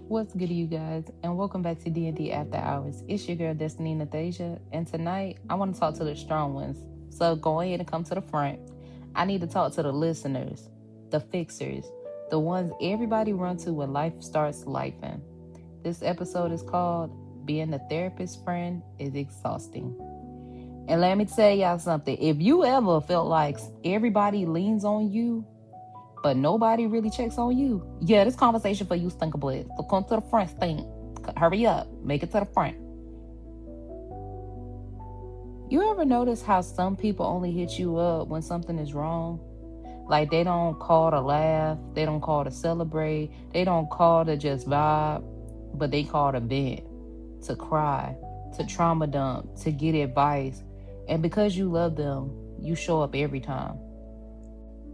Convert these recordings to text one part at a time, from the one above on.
What's good, you guys, and welcome back to D&D After Hours. It's your girl Destynee, and tonight I want to talk to the strong ones. So go ahead and come to the front. I need to talk to the listeners, the fixers, the ones everybody run to when life starts lifing. This episode is called "Being a Therapist Friend is Exhausting." And let me tell y'all something: if you ever felt like everybody leans on you but nobody really checks on you. Yeah, this conversation for you, stinker blood. So come to the front, stink. Hurry up. Make it to the front. You ever notice how some people only hit you up when something is wrong? Like they don't call to laugh, they don't call to celebrate, they don't call to just vibe, but they call to vent, to cry, to trauma dump, to get advice. And because you love them, you show up every time.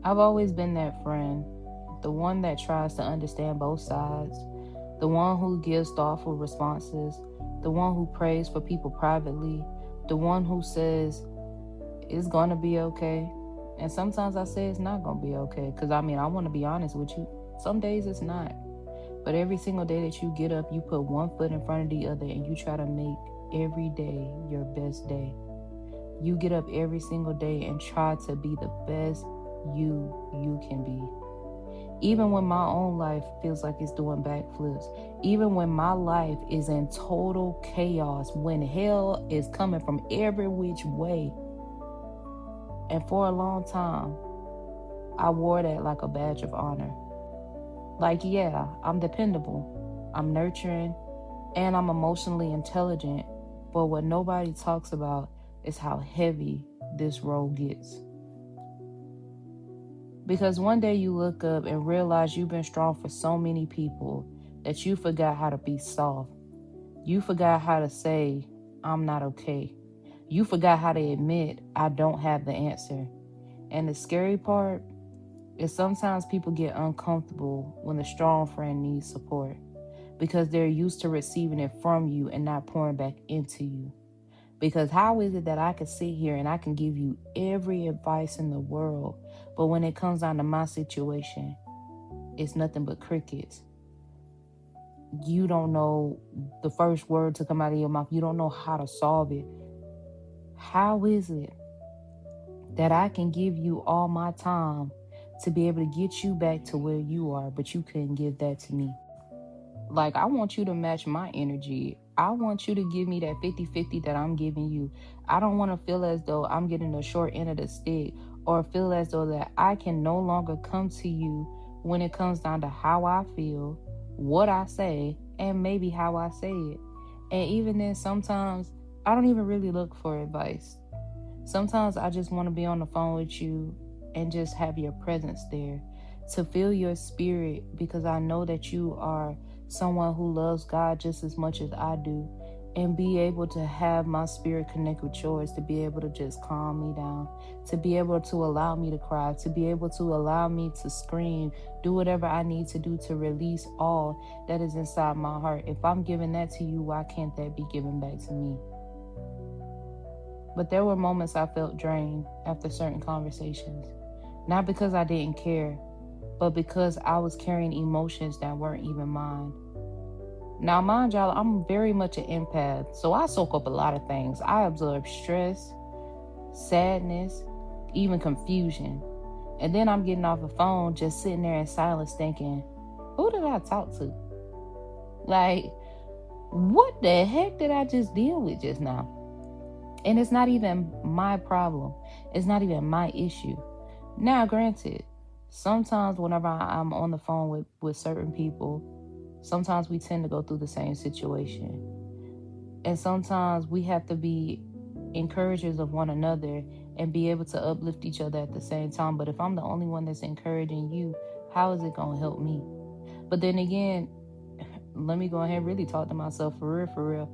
I've always been that friend, the one that tries to understand both sides, the one who gives thoughtful responses, the one who prays for people privately, the one who says, it's gonna be okay. And sometimes I say it's not gonna be okay, because I want to be honest with you. Some days it's not. But every single day that you get up, you put one foot in front of the other and you try to make every day your best day. You get up every single day and try to be the best you can be. Even when my own life feels like it's doing backflips, even when my life is in total chaos, when hell is coming from every which way. And for a long time, I wore that like a badge of honor. Like, yeah, I'm dependable, I'm nurturing, and I'm emotionally intelligent. But what nobody talks about is how heavy this role gets. Because one day you look up and realize you've been strong for so many people that you forgot how to be soft. You forgot how to say, I'm not okay. You forgot how to admit, I don't have the answer. And the scary part is sometimes people get uncomfortable when the strong friend needs support because they're used to receiving it from you and not pouring back into you. Because how is it that I can sit here and I can give you every advice in the world, but when it comes down to my situation, it's nothing but crickets? You don't know the first word to come out of your mouth. You don't know how to solve it. How is it that I can give you all my time to be able to get you back to where you are, but you couldn't give that to me? Like, I want you to match my energy. I want you to give me that 50-50 that I'm giving you. I don't want to feel as though I'm getting the short end of the stick, or feel as though that I can no longer come to you when it comes down to how I feel, what I say, and maybe how I say it. And even then, sometimes I don't even really look for advice. Sometimes I just want to be on the phone with you and just have your presence there, to feel your spirit, because I know that you are someone who loves God just as much as I do, and be able to have my spirit connect with yours, to be able to just calm me down, to be able to allow me to cry, to be able to allow me to scream, do whatever I need to do to release all that is inside my heart. If I'm giving that to you, why can't that be given back to me? But there were moments I felt drained after certain conversations. Not because I didn't care, but because I was carrying emotions that weren't even mine. Now, mind y'all, I'm very much an empath, so I soak up a lot of things. I absorb stress, sadness, even confusion. And then I'm getting off the phone, just sitting there in silence thinking, who did I talk to? Like, what the heck did I just deal with just now? And it's not even my problem. It's not even my issue. Now, granted, sometimes whenever I'm on the phone with certain people, sometimes we tend to go through the same situation. And sometimes we have to be encouragers of one another and be able to uplift each other at the same time. But if I'm the only one that's encouraging you, how is it going to help me? But then again, let me go ahead and really talk to myself for real.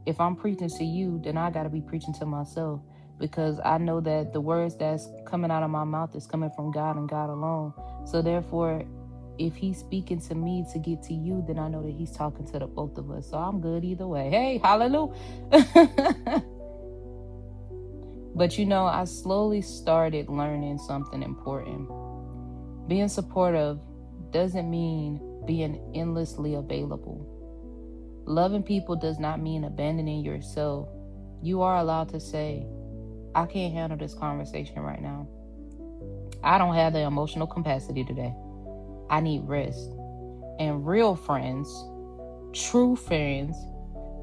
If I'm preaching to you, then I got to be preaching to myself, because I know that the words that's coming out of my mouth is coming from God and God alone. So therefore, if he's speaking to me to get to you, then I know that he's talking to the both of us. So I'm good either way. Hey, hallelujah. But I slowly started learning something important. Being supportive doesn't mean being endlessly available. Loving people does not mean abandoning yourself. You are allowed to say, I can't handle this conversation right now. I don't have the emotional capacity today. I need rest. And real friends, true friends,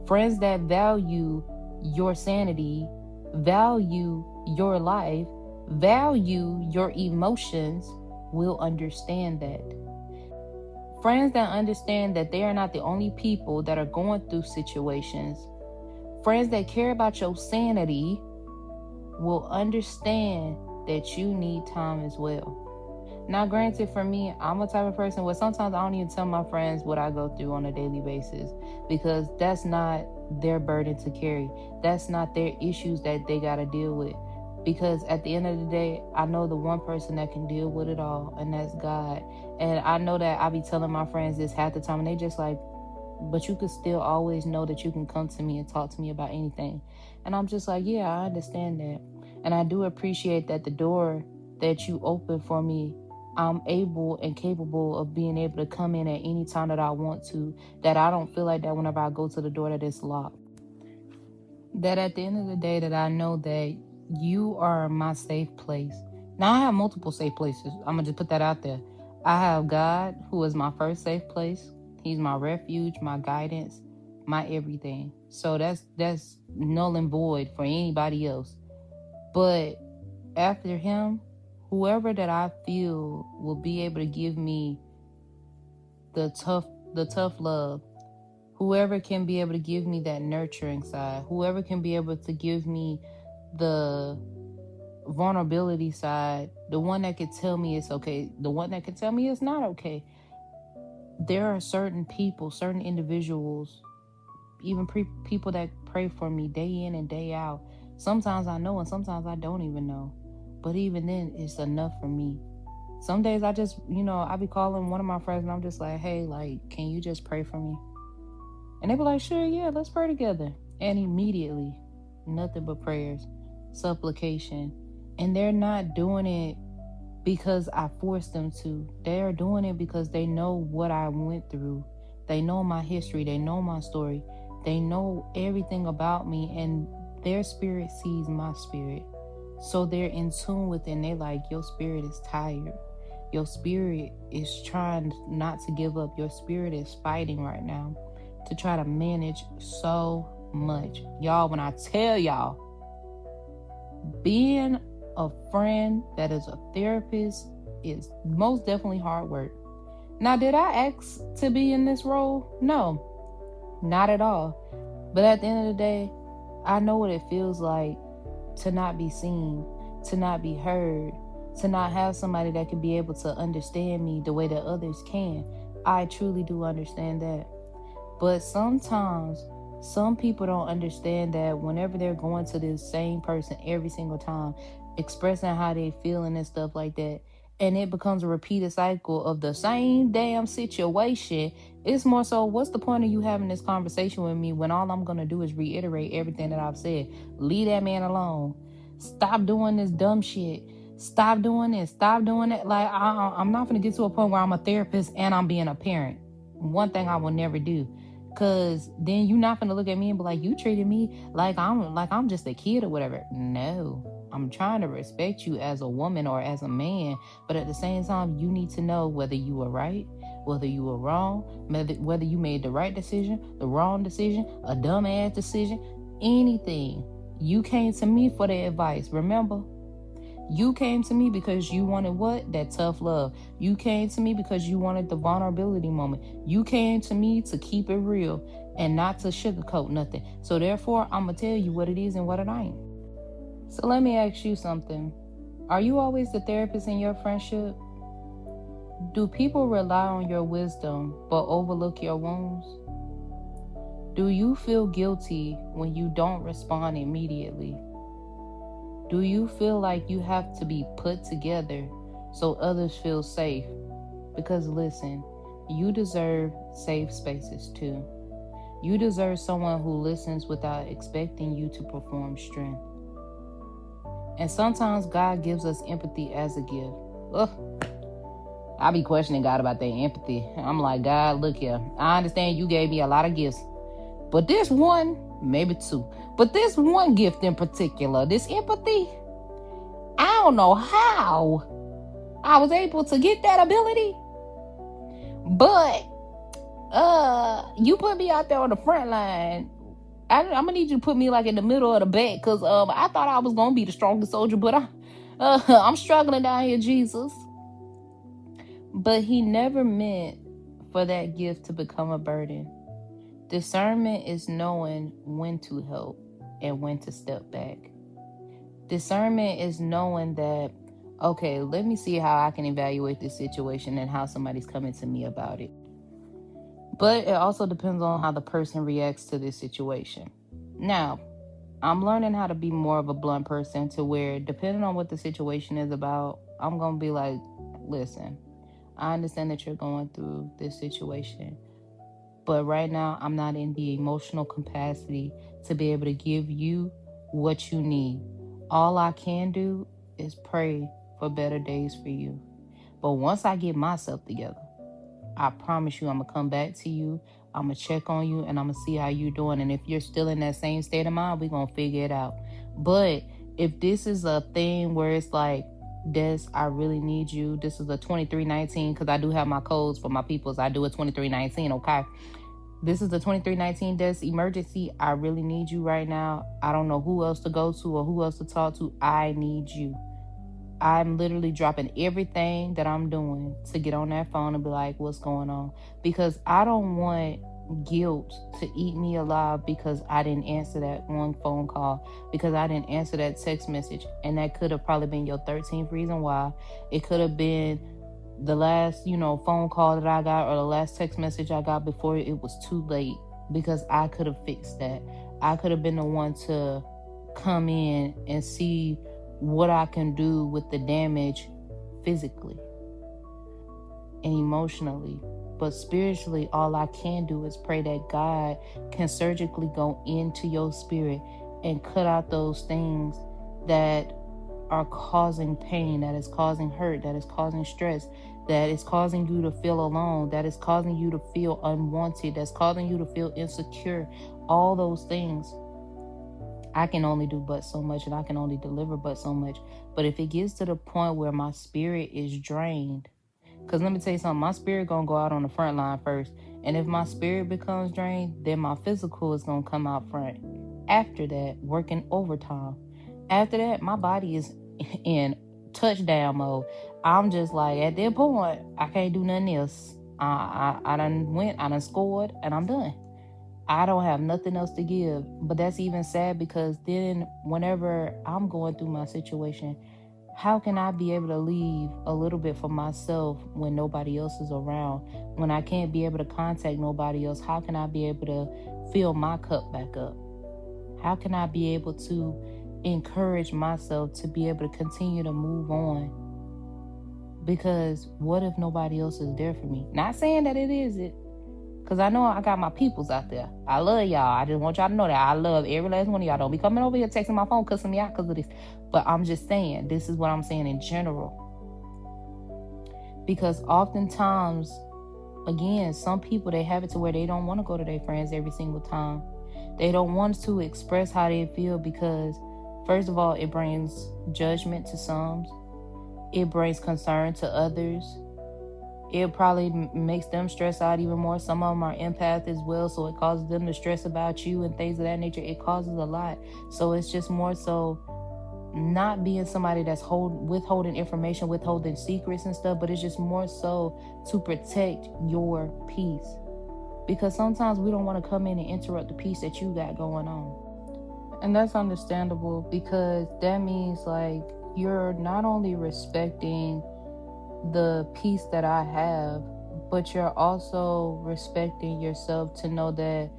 friends that value your sanity, value your life, value your emotions, will understand that. Friends that understand that they are not the only people that are going through situations. Friends that care about your sanity will understand that you need time as well. Now, granted, for me, I'm a type of person where sometimes I don't even tell my friends what I go through on a daily basis, because that's not their burden to carry. That's not their issues that they got to deal with. Because at the end of the day, I know the one person that can deal with it all, and that's God. And I know that I be telling my friends this half the time, and they just like, but you could still always know that you can come to me and talk to me about anything. And I'm just like, yeah, I understand that. And I do appreciate that the door that you open for me, I'm able and capable of being able to come in at any time that I want to, that I don't feel like that whenever I go to the door that it's locked. That at the end of the day, that I know that you are my safe place. Now, I have multiple safe places. I'm going to just put that out there. I have God, who is my first safe place. He's my refuge, my guidance, my everything. So that's null and void for anybody else. But after him, whoever that I feel will be able to give me the tough love, whoever can be able to give me that nurturing side, whoever can be able to give me the vulnerability side, the one that could tell me it's okay, the one that could tell me it's not okay. There are certain people, certain individuals, even people that pray for me day in and day out. Sometimes I know and sometimes I don't even know. But even then, it's enough for me. Some days I just, I be calling one of my friends and I'm just like, hey, like, can you just pray for me? And they be like, sure, yeah, let's pray together. And immediately, nothing but prayers, supplication. And they're not doing it because I forced them to. They're doing it because they know what I went through. They know my history. They know my story. They know everything about me. And their spirit sees my spirit. So they're in tune with it. And they're like, your spirit is tired. Your spirit is trying not to give up. Your spirit is fighting right now to try to manage so much. Y'all, when I tell y'all, being a friend that is a therapist is most definitely hard work. Now, did I ask to be in this role? No, not at all. But at the end of the day, I know what it feels like to not be seen, to not be heard, to not have somebody that can be able to understand me the way that others can. I truly do understand that. But sometimes some people don't understand that whenever they're going to this same person every single time, expressing how they feeling and stuff like that, and it becomes a repeated cycle of the same damn situation, it's more so, what's the point of you having this conversation with me when all I'm going to do is reiterate everything that I've said? Leave that man alone. Stop doing this dumb shit. Stop doing this. Stop doing that. Like, I'm not going to get to a point where I'm a therapist and I'm being a parent. One thing I will never do. Cause then you're not gonna look at me and be like, you treated me like I'm just a kid or whatever. No, I'm trying to respect you as a woman or as a man, but at the same time, you need to know whether you were right, whether you were wrong, whether you made the right decision, the wrong decision, a dumb ass decision, anything. You came to me for the advice. Remember, you came to me because you wanted what? That tough love. You came to me because you wanted the vulnerability moment. You came to me to keep it real and not to sugarcoat nothing. So therefore, I'm going to tell you what it is and what it ain't. So let me ask you something. Are you always the therapist in your friendship? Do people rely on your wisdom but overlook your wounds? Do you feel guilty when you don't respond immediately? Do you feel like you have to be put together so others feel safe? Because listen, you deserve safe spaces too. You deserve someone who listens without expecting you to perform strength. And sometimes God gives us empathy as a gift. Ugh. I be questioning God about that empathy. I'm like, God, look here. I understand you gave me a lot of gifts, but this one, maybe two, but this one gift in particular, this empathy, I don't know how I was able to get that ability, but you put me out there on the front line. I'm gonna need you to put me like in the middle of the back, because I thought I was gonna be the strongest soldier, but I'm struggling down here, Jesus. But he never meant for that gift to become a burden. Discernment is knowing when to help and when to step back. Discernment is knowing that, okay, let me see how I can evaluate this situation and how somebody's coming to me about it. But it also depends on how the person reacts to this situation. Now, I'm learning how to be more of a blunt person, to where, depending on what the situation is about, I'm going to be like, listen, I understand that you're going through this situation, but right now I'm not in the emotional capacity to be able to give you what you need. All I can do is pray for better days for you. But once I get myself together, I promise you I'm going to come back to you. I'm going to check on you, and I'm going to see how you're doing. And if you're still in that same state of mind, we're going to figure it out. But if this is a thing where it's like, Des, I really need you. This is a 2319, because I do have my codes for my peoples. I do a 2319, okay? This is the 2319 Des emergency. I really need you right now. I don't know who else to go to or who else to talk to. I need you. I'm literally dropping everything that I'm doing to get on that phone and be like, what's going on? Because I don't want guilt to eat me alive because I didn't answer that one phone call, because I didn't answer that text message. And that could have probably been your 13th reason why. It could have been the last, phone call that I got, or the last text message I got before it was too late, because I could have fixed that. I could have been the one to come in and see what I can do with the damage physically and emotionally. But spiritually, all I can do is pray that God can surgically go into your spirit and cut out those things that are causing pain, that is causing hurt, that is causing stress, that is causing you to feel alone, that is causing you to feel unwanted, that's causing you to feel insecure. All those things. I can only do but so much, and I can only deliver but so much. But if it gets to the point where my spirit is drained, because let me tell you something, my spirit going to go out on the front line first. And if my spirit becomes drained, then my physical is going to come out front. After that, working overtime. After that, my body is in touchdown mode. I'm just like, at that point, I can't do nothing else. I done scored, and I'm done. I don't have nothing else to give. But that's even sad, because then whenever I'm going through my situation, how can I be able to leave a little bit for myself when nobody else is around? When I can't be able to contact nobody else, how can I be able to fill my cup back up? How can I be able to encourage myself to be able to continue to move on? Because what if nobody else is there for me? Not saying that it isn't, because I know I got my peoples out there. I love y'all. I just want y'all to know that I love every last one of y'all. Don't be coming over here texting my phone, cussing me out because of this. But I'm just saying, this is what I'm saying in general. Because oftentimes, again, some people, they have it to where they don't want to go to their friends every single time. They don't want to express how they feel because, first of all, it brings judgment to some. It brings concern to others. It probably makes them stress out even more. Some of them are empaths as well, so it causes them to stress about you and things of that nature. It causes a lot. So it's just more so not being somebody that's withholding information, withholding secrets and stuff, but it's just more so to protect your peace. Because sometimes we don't want to come in and interrupt the peace that you got going on. And that's understandable, because that means like you're not only respecting the peace that I have, but you're also respecting yourself to know that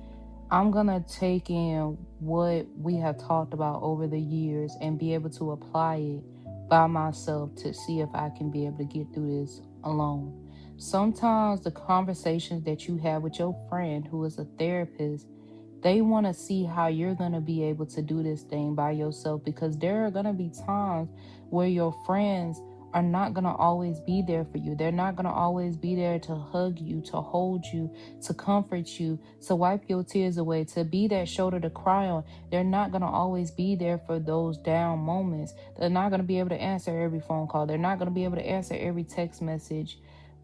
I'm gonna take in what we have talked about over the years and be able to apply it by myself to see if I can be able to get through this alone. Sometimes the conversations that you have with your friend who is a therapist, they want to see how you're going to be able to do this thing by yourself, because there are going to be times where your friends are not going to always be there for you. They're not going to always be there to hug you, to hold you, to comfort you, to wipe your tears away, to be that shoulder to cry on. They're not going to always be there for those down moments. They're not going to be able to answer every phone call. They're not going to be able to answer every text message.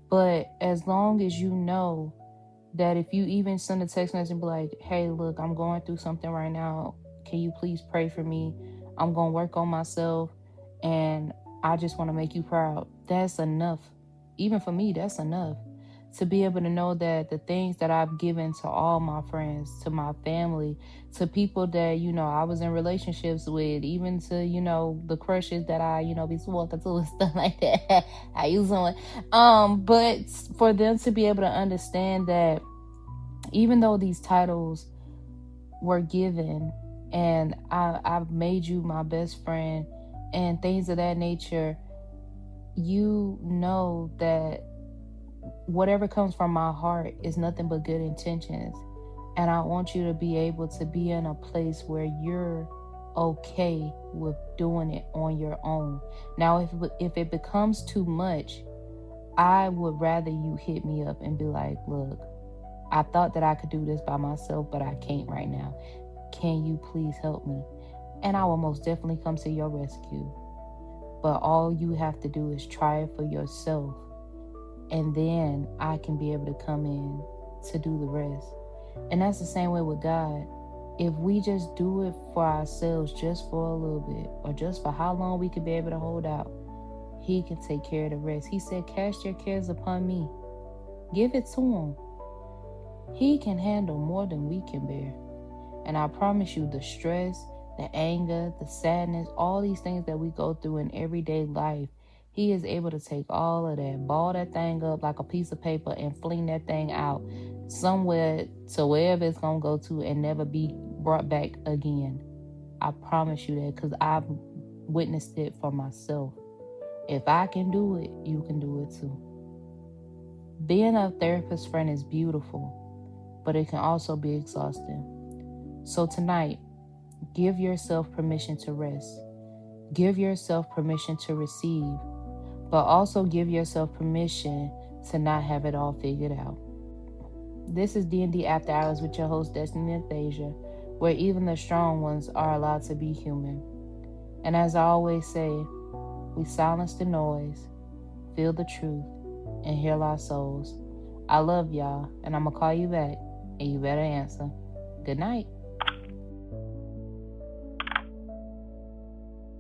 But as long as you know that if you even send a text message and be like, hey, look, I'm going through something right now. Can you please pray for me? I'm going to work on myself and I just want to make you proud. That's enough. Even for me, that's enough. To be able to know that the things that I've given to all my friends, to my family, to people that, I was in relationships with, even to, the crushes that I, be walking to and stuff like that. How you doing? But for them to be able to understand that even though these titles were given and I've made you my best friend and things of that nature, you know that whatever comes from my heart is nothing but good intentions. And I want you to be able to be in a place where you're okay with doing it on your own. Now, if it becomes too much, I would rather you hit me up and be like, look, I thought that I could do this by myself, but I can't right now. Can you please help me? And I will most definitely come to your rescue. But all you have to do is try it for yourself. And then I can be able to come in to do the rest. And that's the same way with God. If we just do it for ourselves, just for a little bit, or just for how long we can be able to hold out, He can take care of the rest. He said, cast your cares upon me. Give it to Him. He can handle more than we can bear. And I promise you, the stress, the anger, the sadness, all these things that we go through in everyday life, He is able to take all of that, ball that thing up like a piece of paper and fling that thing out somewhere to wherever it's going to go to and never be brought back again. I promise you that, because I've witnessed it for myself. If I can do it, you can do it too. Being a therapist friend is beautiful, but it can also be exhausting. So tonight, give yourself permission to rest. Give yourself permission to receive, but also give yourself permission to not have it all figured out. This is D&D After Hours with your host, Destynee and Thasia, where even the strong ones are allowed to be human. And as I always say, we silence the noise, feel the truth, and heal our souls. I love y'all, and I'm going to call you back, and you better answer. Good night.